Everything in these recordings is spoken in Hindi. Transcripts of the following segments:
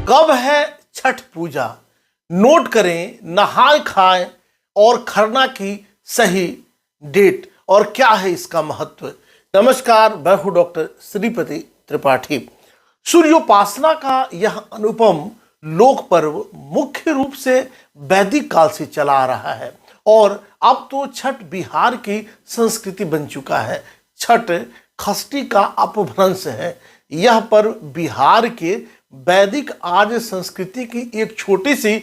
कब है छठ पूजा? नोट करें नहाय खाए और खरना की सही डेट और क्या है इसका महत्व। नमस्कार, मैं हूं डॉक्टर श्रीपति त्रिपाठी। सूर्योपासना का यह अनुपम लोक पर्व मुख्य रूप से वैदिक काल से चला आ रहा है और अब तो छठ बिहार की संस्कृति बन चुका है। छठ खष्टी का अपभ्रंश है। यह पर्व बिहार के वैदिक आर्य संस्कृति की एक छोटी सी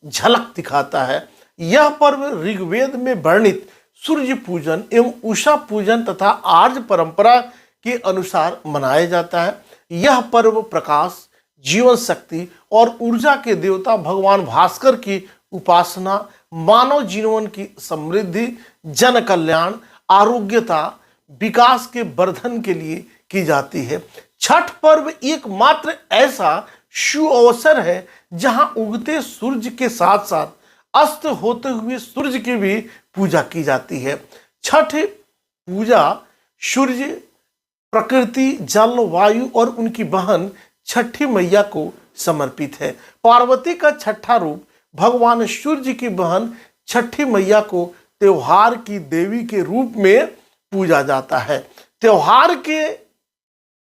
झलक दिखाता है। यह पर्व ऋग्वेद में वर्णित सूर्य पूजन एवं उषा पूजन तथा आर्य परंपरा के अनुसार मनाया जाता है। यह पर्व प्रकाश, जीवन शक्ति और ऊर्जा के देवता भगवान भास्कर की उपासना, मानव जीवन की समृद्धि, जन कल्याण, आरोग्यता, विकास के वर्धन के लिए की जाती है। छठ पर्व एकमात्र ऐसा शुभ अवसर है जहां उगते सूर्य के साथ साथ अस्त होते हुए सूर्य की भी पूजा की जाती है। छठ पूजा सूर्य, प्रकृति, जल, वायु और उनकी बहन छठी मैया को समर्पित है। पार्वती का छठा रूप भगवान सूर्य की बहन छठी मैया को त्योहार की देवी के रूप में पूजा जाता है। त्योहार के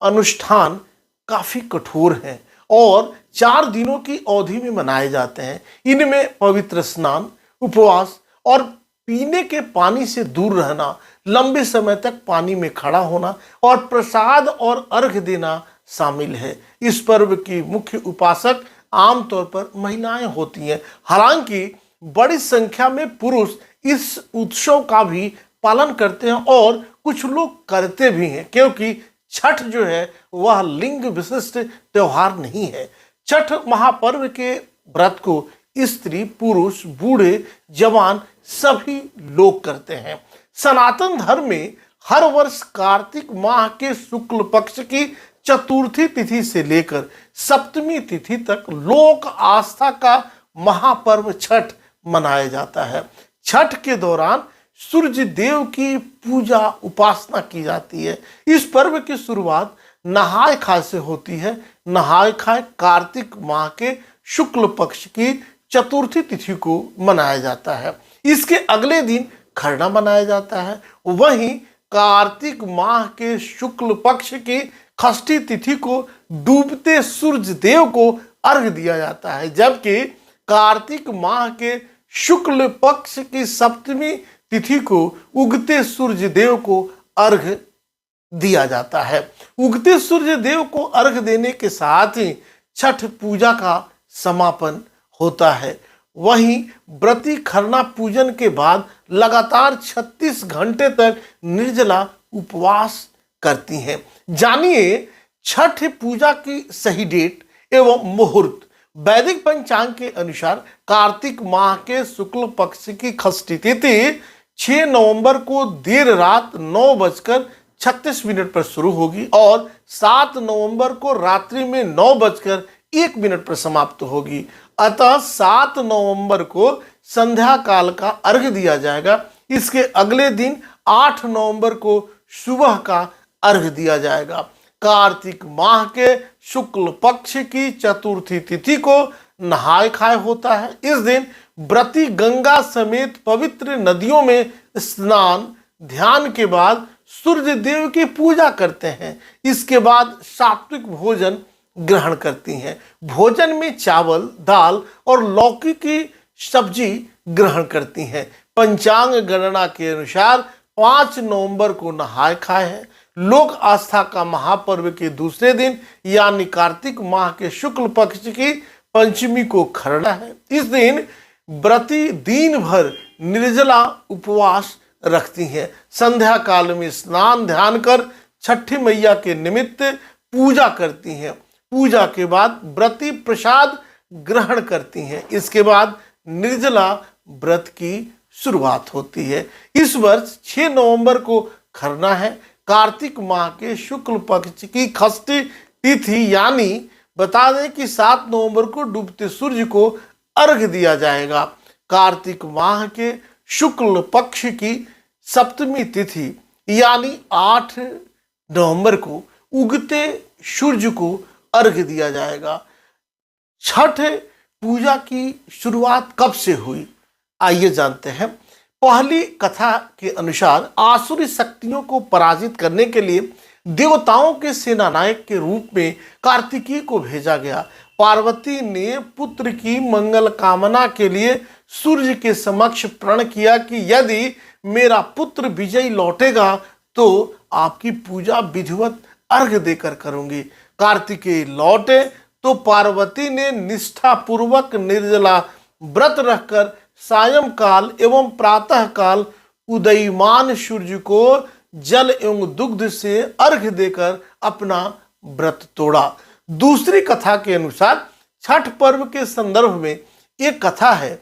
अनुष्ठान काफी कठोर हैं और 4 दिनों की अवधि में मनाए जाते हैं। इनमें पवित्र स्नान, उपवास और पीने के पानी से दूर रहना, लंबे समय तक पानी में खड़ा होना और प्रसाद और अर्घ देना शामिल है। इस पर्व की मुख्य उपासक आमतौर पर महिलाएं होती हैं। हालांकि बड़ी संख्या में पुरुष इस उत्सव का भी पालन करते हैं और कुछ लोग करते भी हैं, क्योंकि छठ जो है वह लिंग विशिष्ट त्योहार नहीं है। छठ महापर्व के व्रत को स्त्री, पुरुष, बूढ़े, जवान सभी लोग करते हैं। सनातन धर्म में हर वर्ष कार्तिक माह के शुक्ल पक्ष की चतुर्थी तिथि से लेकर सप्तमी तिथि तक लोक आस्था का महापर्व छठ मनाया जाता है। छठ के दौरान सूर्य देव की पूजा उपासना की जाती है। इस पर्व की शुरुआत नहाय खाय से होती है। नहाय खाय कार्तिक माह के शुक्ल पक्ष की चतुर्थी तिथि को मनाया जाता है। इसके अगले दिन खरना मनाया जाता है। वहीं कार्तिक माह के शुक्ल पक्ष की षष्ठी तिथि को डूबते सूर्य देव को अर्घ दिया जाता है, जबकि कार्तिक माह के शुक्ल पक्ष की सप्तमी तिथि को उगते सूर्य देव को अर्घ दिया जाता है। उगते सूर्य देव को अर्घ देने के साथ ही छठ पूजा का समापन होता है। वहीं व्रती खरना पूजन के बाद लगातार 36 घंटे तक निर्जला उपवास करती हैं। जानिए छठ पूजा की सही डेट एवं मुहूर्त। वैदिक पंचांग के अनुसार कार्तिक माह के शुक्ल पक्ष की षष्ठी तिथि 6 नवंबर को देर रात 9:36 पर शुरू होगी और 7 नवंबर को रात्रि में 9:01 पर समाप्त होगी। अतः 7 नवंबर को संध्या काल का अर्घ दिया जाएगा। इसके अगले दिन 8 नवंबर को सुबह का अर्घ दिया जाएगा। कार्तिक माह के शुक्ल पक्ष की चतुर्थी तिथि को नहाय खाय होता है। इस दिन व्रती गंगा समेत पवित्र नदियों में स्नान, ध्यान के बाद सूर्य देव की पूजा करते हैं। इसके बाद सात्विक भोजन ग्रहण करती हैं। भोजन में चावल, दाल और लौकी की सब्जी ग्रहण करती हैं। पंचांग गणना के अनुसार 5 नवंबर को नहाय खाय है। लोक आस्था का महापर्व के दूसरे दिन यानी कार्तिक माह के शुक्ल पक्ष की पंचमी को खरना है। इस दिन व्रती दिन भर निर्जला उपवास रखती हैं। संध्या काल में स्नान ध्यान कर छठी मैया के निमित्त पूजा करती हैं। पूजा के बाद व्रती प्रसाद ग्रहण करती हैं। इसके बाद निर्जला व्रत की शुरुआत होती है। इस वर्ष 6 नवंबर को खरना है। कार्तिक माह के शुक्ल पक्ष की षष्ठी तिथि यानी बता दें कि 7 नवंबर को डूबते सूर्य को अर्घ दिया जाएगा। कार्तिक माह के शुक्ल पक्ष की सप्तमी तिथि यानी 8 नवंबर को उगते सूर्य को अर्घ दिया जाएगा। छठ पूजा की शुरुआत कब से हुई, आइए जानते हैं। पहली कथा के अनुसार आसुरी शक्तियों को पराजित करने के लिए देवताओं के सेनानायक के रूप में कार्तिकेय को भेजा गया। पार्वती ने पुत्र की मंगल कामना के लिए सूर्य के समक्ष प्रण किया कि यदि मेरा पुत्र विजयी लौटेगा तो आपकी पूजा विधिवत अर्घ्य देकर करूंगी। कार्तिकेय लौटे तो पार्वती ने निष्ठापूर्वक निर्जला व्रत रखकर सायंकाल एवं प्रातः काल उदयमान सूर्य को जल एवं दुग्ध से अर्घ्य देकर अपना व्रत तोड़ा। दूसरी कथा के अनुसार छठ पर्व के संदर्भ में एक कथा है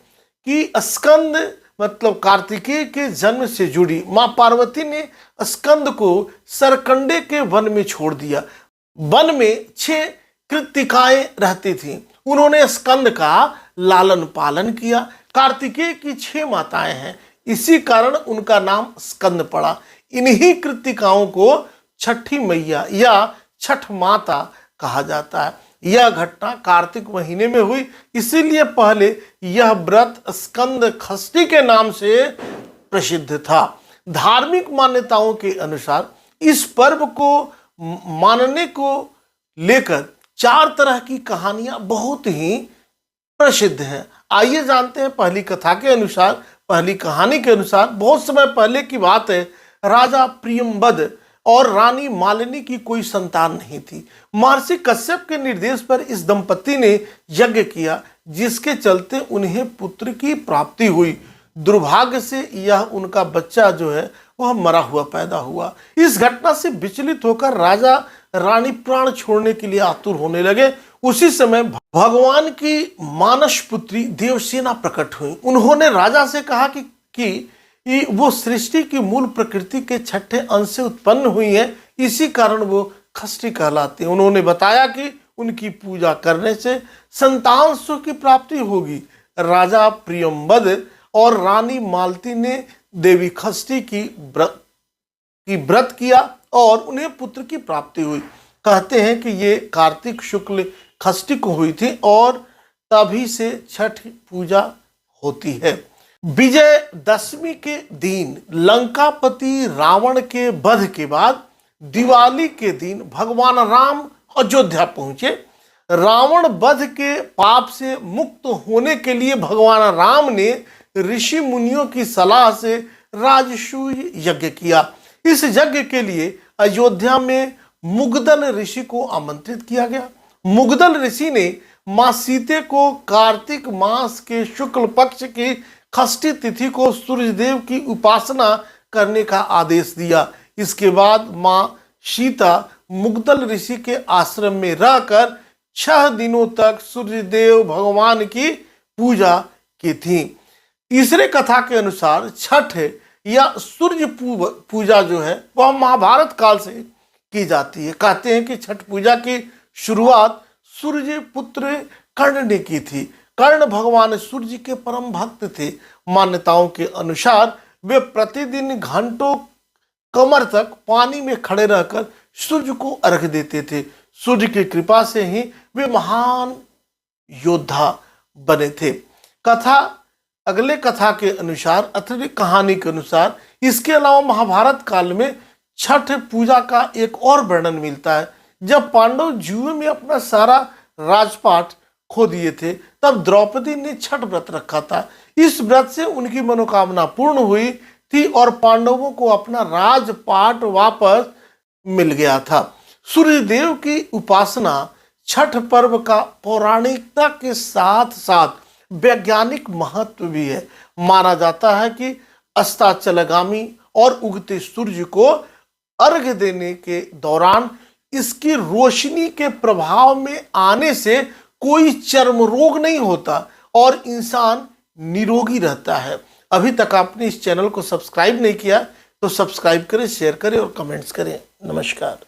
कि स्कंद मतलब कार्तिकेय के जन्म से जुड़ी मां पार्वती ने स्कंद को सरकंडे के वन में छोड़ दिया। वन में 6 कृत्तिकाएं रहती थीं। उन्होंने स्कंद का लालन पालन किया। कार्तिकेय की 6 माताएं हैं, इसी कारण उनका नाम स्कंद पड़ा। इन्हीं कृत्तिकाओं को छठी मैया या छठ माता कहा जाता है। यह घटना कार्तिक महीने में हुई, इसीलिए पहले यह व्रत स्कंद षष्ठी के नाम से प्रसिद्ध था। धार्मिक मान्यताओं के अनुसार इस पर्व को मानने को लेकर 4 तरह की कहानियां बहुत ही प्रसिद्ध हैं। आइए जानते हैं। पहली कथा के अनुसार, पहली कहानी के अनुसार बहुत समय पहले की बात है। राजा प्रियंवद और रानी मालिनी की कोई संतान नहीं थी। महर्षि कश्यप के निर्देश पर इस दंपति ने यज्ञ किया, जिसके चलते उन्हें पुत्र की प्राप्ति हुई। दुर्भाग्य से यह उनका बच्चा जो है वह मरा हुआ पैदा हुआ। इस घटना से विचलित होकर राजा रानी प्राण छोड़ने के लिए आतुर होने लगे। उसी समय भगवान की मानस पुत्री देवसेना प्रकट हुई। उन्होंने राजा से कहा कि वो सृष्टि की मूल प्रकृति के छठे अंश से उत्पन्न हुई है, इसी कारण वो षष्ठी कहलाती है। उन्होंने बताया कि उनकी पूजा करने से संतान सुख की प्राप्ति होगी। राजा प्रियंवद और रानी मालती ने देवी षष्ठी की व्रत किया और उन्हें पुत्र की प्राप्ति हुई। कहते हैं कि ये कार्तिक शुक्ल षष्ठी को हुई थी और तभी से छठ पूजा होती है। विजयदशमी के दिन लंकापति रावण के वध के बाद दिवाली के दिन भगवान राम अयोध्या पहुंचे। रावण वध के पाप से मुक्त होने के लिए भगवान राम ने ऋषि मुनियों की सलाह से राजसूय यज्ञ किया। इस यज्ञ के लिए अयोध्या में मुग्दल ऋषि को आमंत्रित किया गया। मुग्दल ऋषि ने मां सीते को कार्तिक मास के शुक्ल पक्ष की षष्ठी तिथि को सूर्यदेव की उपासना करने का आदेश दिया। इसके बाद मां सीता मुग्दल ऋषि के आश्रम में रहकर 6 दिनों तक सूर्यदेव भगवान की पूजा की थी। तीसरे कथा के अनुसार छठ या सूर्य पूजा जो है वह महाभारत काल से की जाती है। कहते हैं कि छठ पूजा की शुरुआत सूर्य पुत्र कर्ण ने की थी। कर्ण भगवान सूर्य के परम भक्त थे। मान्यताओं के अनुसार वे प्रतिदिन घंटों कमर तक पानी में खड़े रहकर सूर्य को अर्घ्य देते थे। सूर्य की कृपा से ही वे महान योद्धा बने थे। अगले कथा के अनुसार, अतिरिक्त कहानी के अनुसार, इसके अलावा महाभारत काल में छठ पूजा का एक और वर्णन मिलता है। जब पांडव जुए में अपना सारा राजपाट खो दिए थे, तब द्रौपदी ने छठ व्रत रखा था। इस व्रत से उनकी मनोकामना पूर्ण हुई थी और पांडवों को अपना राजपाट वापस मिल गया था। सूर्यदेव की उपासना छठ पर्व का पौराणिकता के साथ साथ वैज्ञानिक महत्व भी है। माना जाता है कि अस्ताचलगामी और उगते सूर्य को अर्घ्य देने के दौरान इसकी रोशनी के प्रभाव में आने से कोई चर्म रोग नहीं होता और इंसान निरोगी रहता है। अभी तक आपने इस चैनल को सब्सक्राइब नहीं किया तो सब्सक्राइब करें, शेयर करें और कमेंट्स करें। नमस्कार।